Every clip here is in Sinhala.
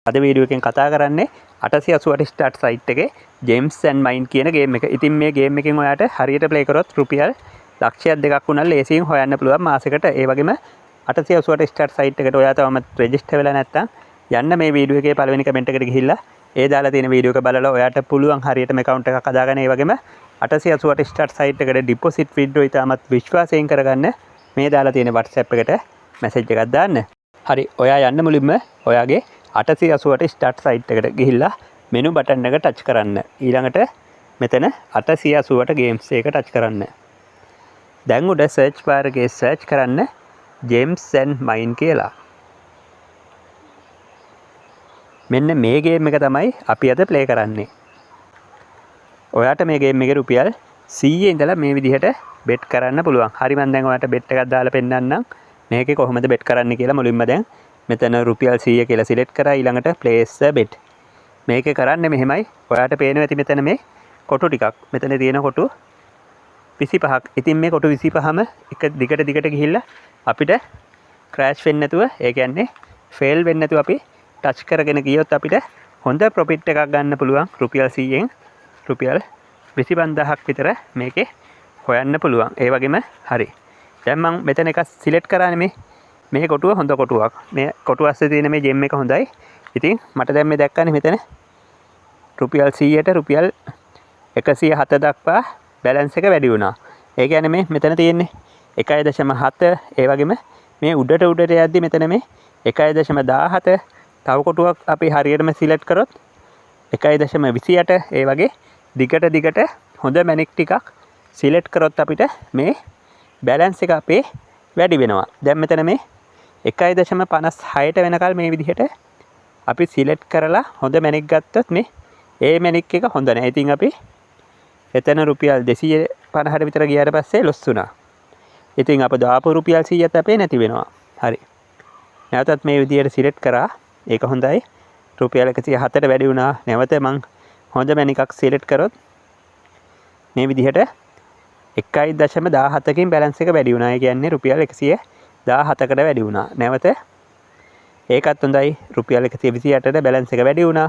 අද වීඩියෝ එකෙන් කතා කරන්නේ 888 ස්ටාර්ට් සයිට් එකේ ජේම්ස් ඇන්ඩ් මයින් කියන ගේම් එක. ඉතින් මේ ගේම් එකෙන් ඔයාට හරියට ප්ලේ කරොත් රුපියල් ලක්ෂයක් දෙකක් වුණා ලේසියෙන් හොයන්න පුළුවන් මාසෙකට. ඒ වගේම 888 ස්ටාර්ට් සයිට් එකට ඔයා තවම රෙජිස්ටර් වෙලා නැත්නම් යන්න මේ වීඩියෝ එකේ පළවෙනි කමෙන්ට් එකට ගිහිල්ලා ඒ දාලා තියෙන වීඩියෝ එක බලලා ඔයාට පුළුවන් හරියටම account එකක් හදාගන්න. ඒ වගේම 888 ස්ටාර්ට් සයිට් එකට ඩිපොසිට් withdraw ඉතාමත් විශ්වාසයෙන් කරගන්න මේ දාලා තියෙන WhatsApp එකට මැසේජ් එකක් දාන්න. හරි, ඔයා යන්න මුලින්ම ඔයාගේ 888 ස්ටාර්ට් සයිට් එකට ගිහිල්ලා මෙනු බටන් එක ටච් කරන්න. ඊළඟට මෙතන 888 ගේම්ස් එක ටච් කරන්න. දැන් උඩ සර්ච් බාර් එකේ සර්ච් කරන්න ජේම්ස් ඇන්ඩ් මයින් කියලා. මෙන්න මේ ගේම් එක තමයි අපි අද ප්ලේ කරන්නේ. ඔයාට මේ ගේම් එකේ රුපියල් 100 ඉඳලා මේ විදිහට බෙට් කරන්න පුළුවන්. හරි, මම දැන් ඔයාලට බෙට් එකක් දාලා පෙන්නන්නම්. මේකේ කොහොමද බෙට් කරන්න කියලා මුලින්ම දැන් මෙතන රුපියල් 100 කියලා සිලෙක්ට් කරා. ඊළඟට place a bet. මේකේ කරන්නේ මෙහෙමයි. ඔයාට පේනවා ඇති මෙතන මේ කොටු ටිකක්. මෙතන තියෙන කොටු 25ක්. ඉතින් මේ කොටු 25ම එක දිගට ගිහිල්ලා අපිට crash වෙන්නේ නැතුව, ඒ කියන්නේ fail වෙන්නේ නැතුව අපි ටච් කරගෙන ගියොත් අපිට හොඳ profit එකක් ගන්න පුළුවන්. රුපියල් 100න් රුපියල් 25000ක් විතර මේකේ හොයන්න පුළුවන්. ඒ වගේම හරි. දැන් මම මෙතන එක සිලෙක්ට් කරානේ මේ කොටුව හොඳ කොටුවක්. මේ කොටුව ඇස්සේ තියෙන මේ ජෙම් එක හොඳයි. ඉතින් මට දැන් මේ දැක්කනේ මෙතන රුපියල් 100ට රුපියල් 107 දක්වා බැලන්ස් එක වැඩි වුණා. ඒ කියන්නේ මේ මෙතන තියෙන්නේ 1.7. ඒ වගේම මේ උඩට යද්දි මෙතන මේ 1.17. තව කොටුවක් අපි හරියටම සිලෙක්ට් කරොත් 1.28. ඒ වගේ දිගට හොඳ මැනික් ටිකක් සිලෙක්ට් කරොත් අපිට මේ බැලන්ස් එක අපේ වැඩි වෙනවා. දැන් මෙතන මේ 1.56ට වෙනකල් මේ විදිහට අපි සිලෙක්ට් කරලා හොඳ මැනික් ගත්තොත් මේ ඒ මැනික් එක හොඳ නැහැ. ඉතින් අපි එතන රුපියල් 250ට විතර ගියාට පස්සේ ලොස් වුණා. ඉතින් අප දාපු රුපියල් 100ත් අපේ නැති වෙනවා. හරි. නැවතත් මේ විදිහට සිලෙක්ට් කරා. ඒක හොඳයි. රුපියල් 107ට වැඩි වුණා. නැවත මං හොඳ මැනිකක් සිලෙක්ට් කරොත් මේ විදිහට 1.17කින් බැලන්ස් එක වැඩි වුණා. ඒ කියන්නේ රුපියල් 117කට වැඩි වුණා. නැවත ඒකත් හොඳයි. රුපියල් 128ට බැලන්ස් එක වැඩි වුණා.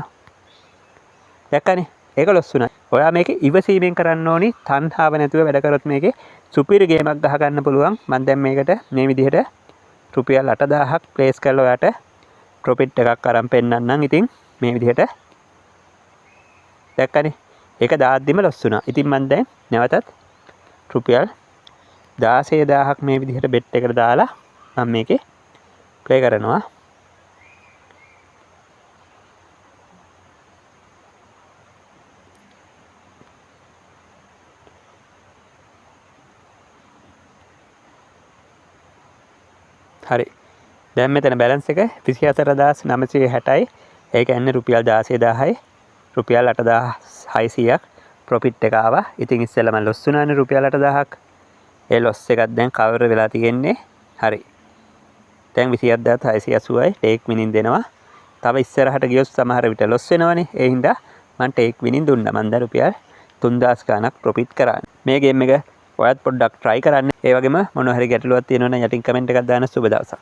දැක්කනේ? ඒක ලොස් වුණා. ඔයා මේක ඉවසීමෙන් කරන්න ඕනි. තණ්හාව නැතුව වැඩ කරොත් මේකේ සුපිරි ගේමක් ගහ ගන්න පුළුවන්. මම දැන් මේකට මේ විදිහට රුපියල් 8000ක් ප්ලේස් කරලා ඔයාට ප්‍රොෆිට් එකක් අරන් පෙන්නන්නම්. ඉතින් මේ විදිහට දැක්කනේ? ඒක දාද්දිම ලොස් වුණා. ඉතින් මම දැන් නැවතත් රුපියල් 16000ක් මේ විදිහට බෙට් එකට දාලා මම මේකේ ප්ලේ කරනවා. හරි. දැන් මෙතන බැලන්ස් එක 24960යි. ඒ කියන්නේ රුපියල් 16000යි. රුපියල් 8600ක් ප්‍රොෆිට් එක ආවා. ඉතින් ඉස්සෙල්ලා මම ලොස් වුණානේ රුපියල් 8000ක්. ඒ ලොස් එකත් දැන් කවර් වෙලා තියෙන්නේ. හරි. දැන් 27680යි ටේක් විනින් දෙනවා. තව ඉස්සරහට ගියොත් සමහර විට ලොස් වෙනවනේ. ඒ හින්දා මම ටේක් විනින් දුන්නා. මම දැන් රුපියල් 3000 ගණක් ප්‍රොෆිට් කරා. මේ ගේම් එක ඔයත් පොඩ්ඩක් try කරන්න. ඒ වගේම මොනවා හරි ගැටලුවක් තියෙනවා නම් යටින් කමෙන්ට් එකක් දාන්න. සුබ දවසක්.